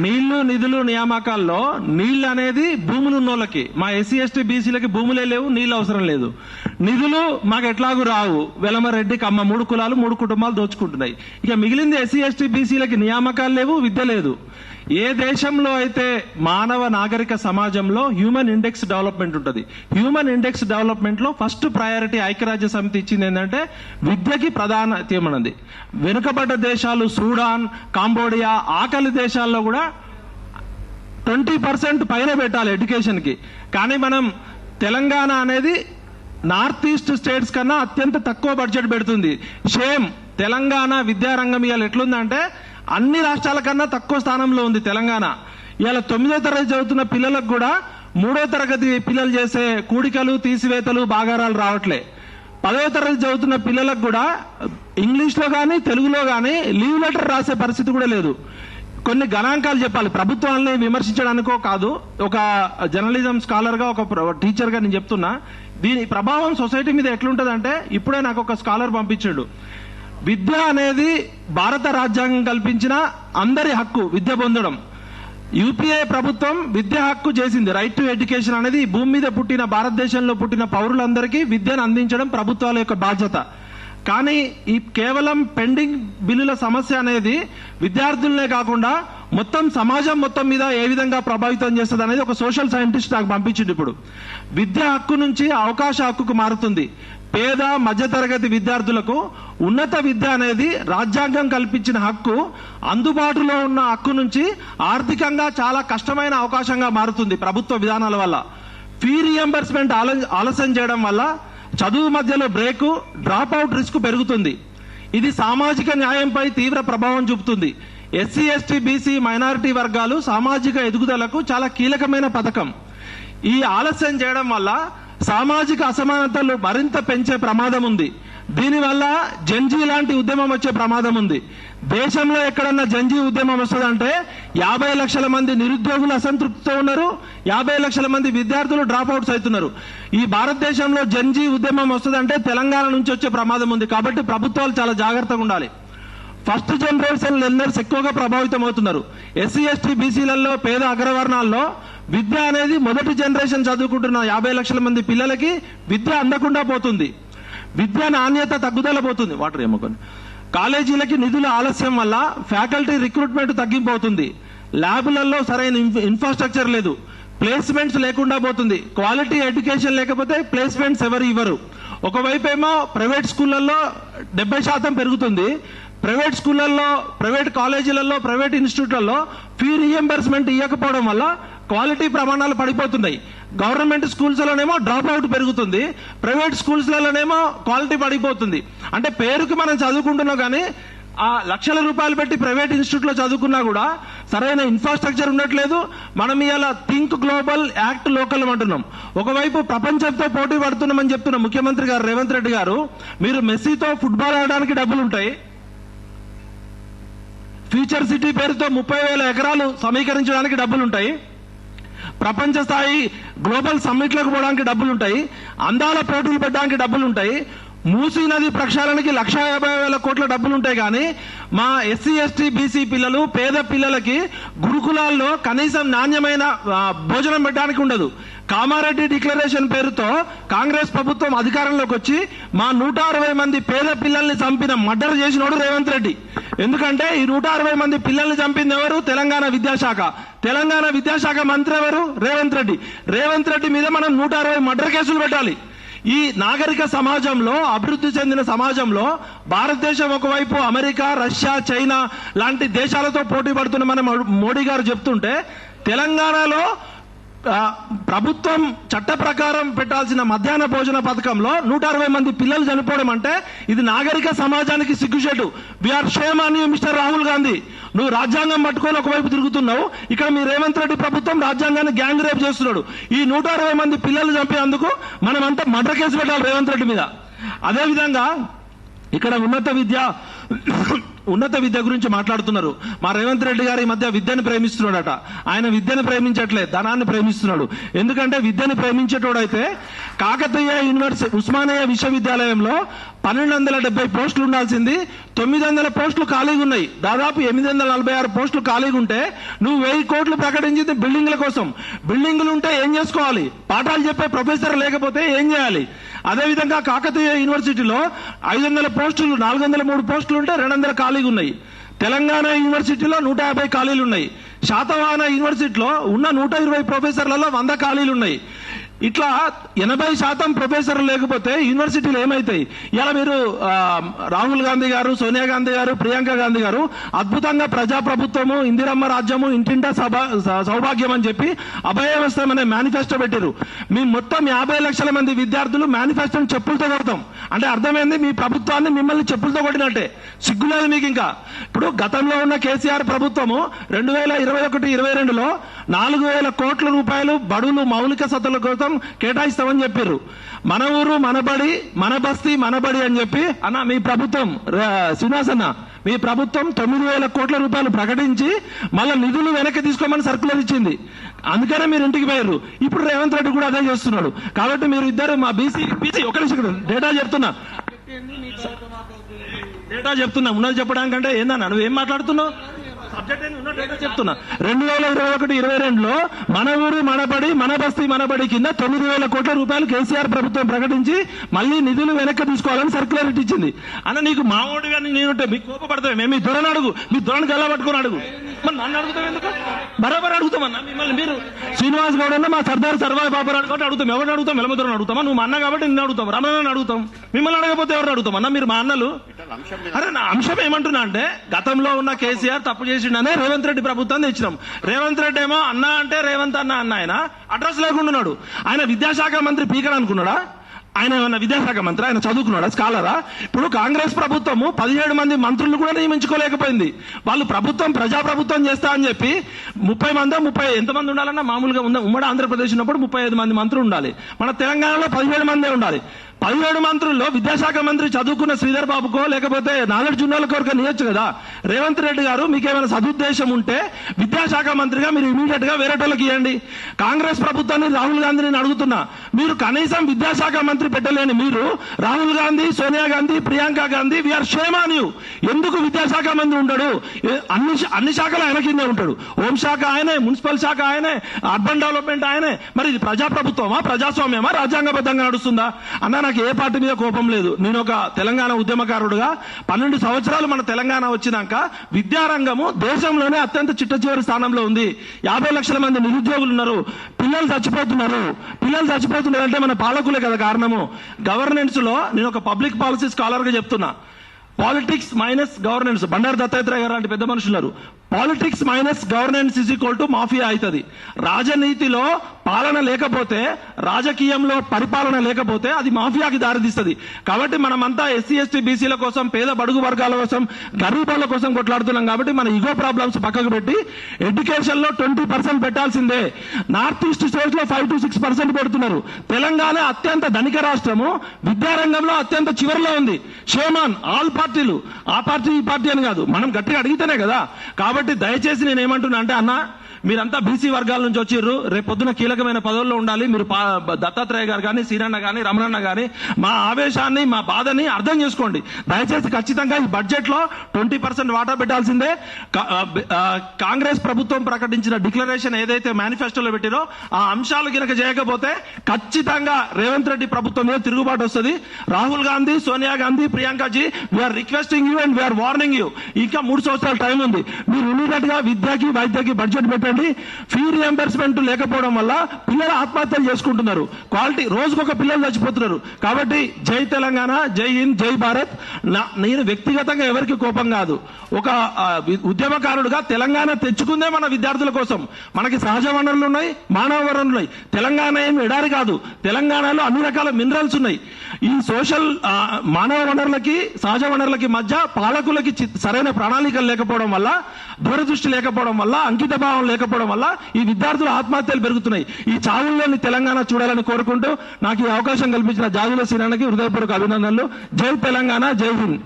నీళ్లు నిధులు నియామకాల్లో నీళ్లు అనేది భూములు ఉన్నోళ్ళకి, మా ఎస్సీ ఎస్టీ బీసీలకి భూములే లేవు, నీళ్ళు అవసరం లేదు. నిధులు మాకు ఎట్లాగూ రావు, వెలమరెడ్డి కమ్మ 3 కులాలు 3 కుటుంబాలు దోచుకుంటున్నాయి. ఇక మిగిలింది ఎస్సీ ఎస్టీ బీసీలకి నియామకాలు లేవు, విద్య లేదు. ఏ దేశంలో అయితే మానవ నాగరిక సమాజంలో హ్యూమన్ ఇండెక్స్ డెవలప్మెంట్ ఉంటుంది, హ్యూమన్ ఇండెక్స్ డెవలప్మెంట్ లో ఫస్ట్ ప్రయారిటీ ఐక్యరాజ్య సమితి ఇచ్చింది ఏంటంటే విద్యకి ప్రాధాన్యత. వెనుకబడ్డ దేశాలు సూడాన్, కాంబోడియా, ఆకలి దేశాల్లో కూడా 20% పైన పెట్టాలి ఎడ్యుకేషన్ కి. కానీ మనం తెలంగాణ అనేది నార్త్ ఈస్ట్ స్టేట్స్ కన్నా అత్యంత తక్కువ బడ్జెట్ పెడుతుంది. షేమ్. తెలంగాణ విద్యారంగం ఇవాళ ఎట్లుందంటే అన్ని రాష్ట్రాల కన్నా తక్కువ స్థానంలో ఉంది తెలంగాణ. ఇవాళ 9వ తరగతి చదువుతున్న పిల్లలకు కూడా 3వ తరగతి పిల్లలు చేసే కూడికలు, తీసివేతలు, బాగారాలు రావట్లే. 10వ తరగతి చదువుతున్న పిల్లలకు కూడా ఇంగ్లీష్ లో గానీ తెలుగులో గానీ లీవ్ లెటర్ రాసే పరిస్థితి కూడా లేదు. కొన్ని గణాంకాలు చెప్పాలి. ప్రభుత్వాన్ని విమర్శించడానికో కాదు, ఒక జర్నలిజం స్కాలర్ గా, ఒక టీచర్ గా నేను చెప్తున్నా. దీని ప్రభావం సొసైటీ మీద ఎట్లుంటదంటే, ఇప్పుడే నాకు ఒక స్కాలర్ పంపించాడు. విద్య అనేది భారత రాజ్యాంగం కల్పించిన అందరి హక్కు, విద్య పొందడం. యూపీఏ ప్రభుత్వం విద్య హక్కు చేసింది. రైట్ టు ఎడ్యుకేషన్ అనేది భూమి మీద పుట్టిన, భారతదేశంలో పుట్టిన పౌరులందరికీ విద్యను అందించడం ప్రభుత్వాల యొక్క బాధ్యత. కానీ ఈ కేవలం పెండింగ్ బిల్లుల సమస్య అనేది విద్యార్థులనే కాకుండా మొత్తం సమాజం మొత్తం మీద ఏ విధంగా ప్రభావితం చేస్తుంది అనేది ఒక సోషల్ సైంటిస్ట్ నాకు పంపించింది. ఇప్పుడు విద్య హక్కు నుంచి అవకాశ హక్కుకు మారుతుంది. పేద మధ్యతరగతి విద్యార్థులకు ఉన్నత విద్య అనేది రాజ్యాంగం కల్పించిన హక్కు, అందుబాటులో ఉన్న హక్కు నుంచి ఆర్థికంగా చాలా కష్టమైన అవకాశంగా మారుతుంది ప్రభుత్వ విధానాల వల్ల. ఫీ రియంబర్స్మెంట్ ఆలస్యం చేయడం వల్ల చదువు మధ్యలో బ్రేకు, డ్రాప్ అవుట్ రిస్క్ పెరుగుతుంది. ఇది సామాజిక న్యాయంపై తీవ్ర ప్రభావం చూపుతుంది. ఎస్సీ ఎస్టీ బీసీ మైనారిటీ వర్గాలు సామాజిక ఎదుగుదలకు చాలా కీలకమైన పథకం. ఈ ఆలస్యం చేయడం వల్ల సామాజిక అసమానతలు మరింత పెంచే ప్రమాదం ఉంది. దీనివల్ల జంజీ లాంటి ఉద్యమం వచ్చే ప్రమాదం ఉంది. దేశంలో ఎక్కడన్నా జంజీ ఉద్యమం వస్తుందంటే 50 లక్షల మంది నిరుద్యోగులు అసంతృప్తితో ఉన్నారు, 50 లక్షల మంది విద్యార్థులు డ్రాప్ అవుట్స్ అవుతున్నారు. ఈ భారతదేశంలో జంజీ ఉద్యమం వస్తుందంటే తెలంగాణ నుంచి వచ్చే ప్రమాదం ఉంది. కాబట్టి ప్రభుత్వాలు చాలా జాగ్రత్తగా ఉండాలి. ఫస్ట్ జనరేషన్ లెర్నర్స్ ఎక్కువగా ప్రభావితం అవుతున్నారు. ఎస్సీ ఎస్టీ బీసీలలో, పేద అగ్రవర్ణాల్లో విద్య అనేది మొదటి జనరేషన్ చదువుకుంటున్న 50 లక్షల మంది పిల్లలకి విద్య అందకుండా పోతుంది. విద్య నాణ్యత తగ్గుదల పోతుంది. వాటర్ ఏమోకొని కాలేజీలకి నిధుల ఆలస్యం వల్ల ఫ్యాకల్టీ రిక్రూట్మెంట్ తగ్గిపోతుంది. ల్యాబ్లలో సరైన ఇన్ఫ్రాస్ట్రక్చర్ లేదు, ప్లేస్మెంట్స్ లేకుండా పోతుంది. క్వాలిటీ ఎడ్యుకేషన్ లేకపోతే ప్లేస్మెంట్స్ ఎవరు ఇవ్వరు. ఒకవైపు ఏమో ప్రైవేట్ స్కూళ్లలో 70% పెరుగుతుంది. ప్రైవేట్ స్కూళ్లలో, ప్రైవేట్ కాలేజీలలో, ప్రైవేట్ ఇన్స్టిట్యూట్లలో ఫీ రియంబర్స్మెంట్ ఇవ్వకపోవడం వల్ల క్వాలిటీ ప్రమాణాలు పడిపోతున్నాయి. గవర్నమెంట్ స్కూల్స్ లోనేమో డ్రాప్ అవుట్ పెరుగుతుంది, ప్రైవేట్ స్కూల్స్ లలోనేమో క్వాలిటీ పడిపోతుంది. అంటే పేరుకి మనం చదువుకుంటున్నాం కానీ ఆ లక్షల రూపాయలు పెట్టి ప్రైవేట్ ఇన్స్టిట్యూట్ లో చదువుకున్నా కూడా సరైన ఇన్ఫ్రాస్ట్రక్చర్ ఉండట్లేదు. మనం ఇలా థింక్ గ్లోబల్, యాక్ట్ లోకల్ అంటున్నాం. ఒకవైపు ప్రపంచంతో పోటీ పడుతున్నామని చెప్తున్న ముఖ్యమంత్రి గారు రేవంత్ రెడ్డి గారు, మీరు మెస్సీతో ఫుట్బాల్ ఆడడానికి డబ్బులు ఉంటాయి, ఫ్యూచర్ సిటీ పేరుతో 30,000 ఎకరాలు సమీకరించడానికి డబ్బులుంటాయి, ప్రపంచ స్థాయి గ్లోబల్ సమ్మిట్లకు పోవడానికి డబ్బులుంటాయి, అందాల పోటీలు పెట్టడానికి డబ్బులుంటాయి, మూసీ నది ప్రక్షాళనకి 1,50,000 కోట్ల డబ్బులుంటాయి. కానీ మా ఎస్సీ ఎస్టీ బీసీ పిల్లలు, పేద పిల్లలకి గురుకులాల్లో కనీసం నాణ్యమైన భోజనం పెట్టడానికి ఉండదు. కామారెడ్డి డిక్లరేషన్ పేరుతో కాంగ్రెస్ ప్రభుత్వం అధికారంలోకి వచ్చి మా 160 మంది పేద పిల్లల్ని చంపిన, మర్డర్ చేసినోడు రేవంత్ రెడ్డి. ఎందుకంటే ఈ 160 మంది పిల్లల్ని చంపింది ఎవరు? తెలంగాణ విద్యాశాఖ. తెలంగాణ విద్యాశాఖ మంత్రి ఎవరు? రేవంత్ రెడ్డి. రేవంత్ రెడ్డి మీద మనం 160 మర్డర్ కేసులు పెట్టాలి. ఈ నాగరిక సమాజంలో, అభివృద్ధి చెందిన సమాజంలో భారతదేశం ఒకవైపు అమెరికా, రష్యా, చైనా లాంటి దేశాలతో పోటీ పడుతున్న మన మోడీ గారు చెప్తుంటే, తెలంగాణలో ప్రభుత్వం చట్ట ప్రకారం పెట్టాల్సిన మధ్యాహ్న భోజన పథకంలో 160 మంది పిల్లలు చనిపోవడం అంటే ఇది నాగరిక సమాజానికి సిగ్గుచేటు. We are shame on you mister Rahul Gandhi. నువ్వు రాజ్యాంగం పట్టుకొని ఒకవైపు తిరుగుతున్నావు, ఇక్కడ మీ రేవంత్ రెడ్డి ప్రభుత్వం రాజ్యాంగాన్ని గ్యాంగ్ రేప్ చేస్తున్నాడు. ఈ 160 మంది పిల్లలు చంపేందుకు మనమంతా మర్డర్ కేసు పెట్టాలి రేవంత్ రెడ్డి మీద. అదేవిధంగా ఇక్కడ ఉన్నత విద్య ఉన్నత విద్య గురించి మాట్లాడుతున్నారు. మా రేవంత్ రెడ్డి గారు ఈ మధ్య విద్యను ప్రేమిస్తున్నాడట. ఆయన విద్యను ప్రేమించట్లే, ధనాన్ని ప్రేమిస్తున్నాడు. ఎందుకంటే విద్యను ప్రేమించేటోడైతే కాకతీయ యూనివర్సిటీ ఉస్మానియా విశ్వవిద్యాలయంలో 1270 పోస్టులు ఉండాల్సింది 900 పోస్టులు ఖాళీగా ఉన్నాయి. దాదాపు 846 పోస్టులు ఖాళీగా ఉంటే నువ్వు 1000 కోట్లు ప్రకటించింది బిల్డింగ్ల కోసం. బిల్డింగులు ఉంటే ఏం చేసుకోవాలి? పాఠాలు చెప్పే ప్రొఫెసర్ లేకపోతే ఏం చేయాలి? అదేవిధంగా కాకతీయ యూనివర్సిటీలో 500 పోస్టులు 403 పోస్టులు ఉంటే 200 ఖాళీగా ఉన్నాయి. తెలంగాణ యూనివర్సిటీలో 150 ఖాళీలు ఉన్నాయి. శాతవాహన యూనివర్సిటీలో ఉన్న 120 ప్రొఫెసర్లలో 100 ఖాళీలు ఉన్నాయి. ఇట్లా 80% ప్రొఫెసర్లు లేకపోతే యూనివర్సిటీలు ఏమైతాయి? ఇలా మీరు రాహుల్ గాంధీ గారు, సోనియా గాంధీ గారు, ప్రియాంక గాంధీ గారు అద్భుతంగా ప్రజాప్రభుత్వము, ఇందిరమ్మ రాజ్యము, ఇంటింటా సౌభాగ్యం అని చెప్పి అభయవస్థ అనే మేనిఫెస్టో పెట్టారు. మీ మొత్తం 50 లక్షల మంది విద్యార్థులు మేనిఫెస్టోని చెప్పులతో కొడతాం అంటే అర్థమైంది మీ ప్రభుత్వాన్ని మిమ్మల్ని చెప్పులతో కొట్టినట్టే. సిగ్గులేదు మీకు ఇంకా. ఇప్పుడు గతంలో ఉన్న కేసీఆర్ ప్రభుత్వము 2021-22లో 4000 కోట్ల రూపాయలు బడులు మౌలిక సతుల కోసం కేటాయిస్తామని చెప్పారు. మన ఊరు మనబడి, మన బస్తీ మనబడి అని చెప్పి అన్న మీ ప్రభుత్వం శ్రీనివాస్ అన్న మీ ప్రభుత్వం 9000 కోట్ల రూపాయలు ప్రకటించి మళ్ళీ నిధులు వెనక్కి తీసుకోమని సర్కులర్ ఇచ్చింది. అందుకనే మీరు ఇంటికి పోయారు. ఇప్పుడు రేవంత్ రెడ్డి కూడా అదే చేస్తున్నాడు. కాబట్టి మీరు ఇద్దరు మా బీసీ ఒక నిమిషం డేటా చెప్తున్నా ఉన్నది చెప్పడానికంటే ఏందన్నా నువ్వేం మాట్లాడుతున్నావు? సబ్జెక్ట్ చెప్తున్నా 2021-22లో మన ఊరు మనబడి, మన బస్తీ మనబడి కింద 9000 కోట్ల రూపాయలు కేసీఆర్ ప్రభుత్వం ప్రకటించి మళ్ళీ నిధులు వెనక్కి తీసుకోవాలని సర్కులర్ ఇచ్చింది. అన్న నీకు మావోడు కానీ నేనుంటే మీకు కోపపడతావు. మేము మీ దొరని అడుగు, మీ దొరని గల్లా పట్టుకుని అడుగు. మరి నన్ను అడుగుతాం ఎందుకు? బరాబర్ అడుగుతామన్నా మిమ్మల్ని. మీరు శ్రీనివాస్ గౌడ్ అన్న మా సర్దార్ సర్వాయి బాబురాడు కాబట్టి అడుగుతాం. ఎవరిని అడుగుతాం? మెలమదొరని అడుగుతామా? నువ్వు మా అన్న కాబట్టి నిన్ను అడుగుతాం, రమణని అడుగుతాం. మిమ్మల్ని అడగకపోతే ఎవరిని అడుగుతాం అన్న? మీరు మా అన్నలు. అరే నా అంశం ఏమంటున్నా అంటే గతంలో ఉన్న కేసీఆర్ తప్పు చేసిండనే రేవంత్ రెడ్డి ప్రభుత్వాన్ని తెచ్చినాం. రేవంత్ రెడ్డి ఏమో అన్న అంటే రేవంత్ అన్న ఆయన అడ్రస్ లేకుండాడు. ఆయన విద్యాశాఖ మంత్రి పీకర్ అనుకున్నాడా? ఆయన ఏమన్నా విద్యాశాఖ మంత్రి? ఆయన చదువుకున్నాడా? స్కాలరా? ఇప్పుడు కాంగ్రెస్ ప్రభుత్వము 17 మంది మంత్రులు కూడా నియమించుకోలేకపోయింది. వాళ్ళు ప్రభుత్వం ప్రజాప్రభుత్వం చేస్తా అని చెప్పి 30 ఎంతమంది ఉండాలన్నా మామూలుగా ఉమ్మడి ఆంధ్రప్రదేశ్ ఉన్నప్పుడు 35 మంది మంత్రులు ఉండాలి. మన తెలంగాణలో 17 మందే ఉండాలి. 17 మంత్రుల్లో విద్యాశాఖ మంత్రి చదువుకున్న శ్రీధర్ బాబుకో లేకపోతే నాగార్జున కొరకు నియొచ్చు కదా. రేవంత్ రెడ్డి గారు మీకేమైనా సదుద్దేశం ఉంటే విద్యాశాఖ మంత్రిగా మీరు ఇమీడియట్ గా వేరేటోళ్ళకి ఇవ్వండి. కాంగ్రెస్ ప్రభుత్వాన్ని రాహుల్ గాంధీని అడుగుతున్నా, మీరు కనీసం విద్యాశాఖ మంత్రి పెట్టలేని మీరు Rahul Gandhi, Sonia Gandhi, Priyanka Gandhi we are shame on you. ఎందుకు విద్యాశాఖ మంత్రి ఉండడు? అన్ని శాఖలు ఆయన కిందే ఉంటాడు. హోంశాఖ ఆయనే, మున్సిపల్ శాఖ ఆయనే, అర్బన్ డెవలప్మెంట్ ఆయనే. మరి ఇది ప్రజాప్రభుత్వమా, ప్రజాస్వామ్యమా, రాజ్యాంగబద్ధంగా నడుస్తుందా? అన్న నాకు ఏ పార్టీ మీద కోపం లేదు. నేను ఒక తెలంగాణ ఉద్యమకారుడుగా 12 సంవత్సరాలు మన తెలంగాణ వచ్చినాక విద్యారంగము దేశంలోనే అత్యంత చిట్ట చివరి స్థానంలో ఉంది. 50 లక్షల మంది నిరుద్యోగులు ఉన్నారు. పిల్లలు చచ్చిపోతున్నారంటే మన పాలకులే కదా కారణము. గవర్నెన్స్ లో నేను ఒక పబ్లిక్ పాలసీ స్కాలర్ గా చెప్తున్నా, politics minus governance. Bandaru Dattatreya గారు లాంటి పెద్ద మనుషులు, politics minus governance is equal to mafia అవుతుంది. రాజనీతిలో పాలన లేకపోతే, రాజకీయంలో పరిపాలన లేకపోతే అది మాఫియాకి దారితీస్తుంది. కాబట్టి మనమంతా ఎస్సీ ఎస్టీ బీసీల కోసం, పేద బడుగు వర్గాల కోసం, గరీబాల కోసం కొట్లాడుతున్నాం. కాబట్టి మన ఈగో ప్రాబ్లమ్స్ పక్కకు పెట్టి ఎడ్యుకేషన్ లో 20% పెట్టాల్సిందే. నార్త్ ఈస్ట్ స్టేట్స్ లో 5 to 6% పెడుతున్నారు. తెలంగాణ అత్యంత ధనిక రాష్ట్రము, విద్యారంగంలో అత్యంత చివరిలో ఉంది. షేమాన్ ఆల్ పార్టీలు, ఆ పార్టీ ఈ పార్టీ అని కాదు, మనం గట్టిగా అడిగితేనే కదా. కాబట్టి దయచేసి నేను ఏమంటున్నా అంటే అన్న, మీరంతా బీసీ వర్గాల నుంచి వచ్చిర్రు, రేపు పొద్దున కీలకమైన పదవుల్లో ఉండాలి. మీరు దత్తాత్రేయ గారు కానీ, సీనన్న కానీ, రమణన్న కానీ మా ఆవేశాన్ని, మా బాధని అర్థం చేసుకోండి. దయచేసి ఖచ్చితంగా ఈ బడ్జెట్ లో 20% వాటా పెట్టాల్సిందే. కాంగ్రెస్ ప్రభుత్వం ప్రకటించిన డిక్లరేషన్ ఏదైతే మేనిఫెస్టోలో పెట్టిరో ఆ అంశాలు గినక చేయకపోతే ఖచ్చితంగా రేవంత్ రెడ్డి ప్రభుత్వం మీద తిరుగుబాటు వస్తుంది. Rahul Gandhi, Sonia Gandhi, Priyankaji, we are requesting you and we are warning you. ఇంకా 3 సంవత్సరాల టైం ఉంది. మీరు ఇమీడియట్ గా విద్యకి, వైద్యకి బడ్జెట్ పెట్టండి. ఫీ రియంబర్స్మెంట్ లేకపోవడం వల్ల పిల్లలు ఆత్మహత్యలు చేసుకుంటున్నారు. క్వాలిటీ రోజుకొక పిల్లలు చచ్చిపోతున్నారు. కాబట్టి జై తెలంగాణ, జై హింద్, జై భారత్. నేను వ్యక్తిగతంగా ఎవరికి కోపం కాదు. ఒక ఉద్యమకారుడుగా తెలంగాణ తెచ్చుకుందే మన విద్యార్థుల కోసం. మనకి సహజ వనరులు ఉన్నాయి, మానవ వనరులు ఉన్నాయి. తెలంగాణ ఏం ఎడారి కాదు. తెలంగాణలో అన్ని రకాల మినరల్స్ ఉన్నాయి. ఈ సోషల్ మానవ వనరులకి, సహజ వనరులకి మధ్య పాలకులకి సరైన ప్రణాళికలు లేకపోవడం వల్ల, దూరదృష్టి లేకపోవడం వల్ల, అంకిత భావం లేకపోవడం వల్ల ఈ విద్యార్థుల ఆత్మహత్యలు పెరుగుతున్నాయి. ఈ చావుల్లోని తెలంగాణ చూడాలని కోరుకుంటూ నాకు ఈ అవకాశం కల్పించిన జాజుల శ్రీనాన్నకి హృదయపూర్వక అభినందనలు. జై తెలంగాణ, జై హింద్.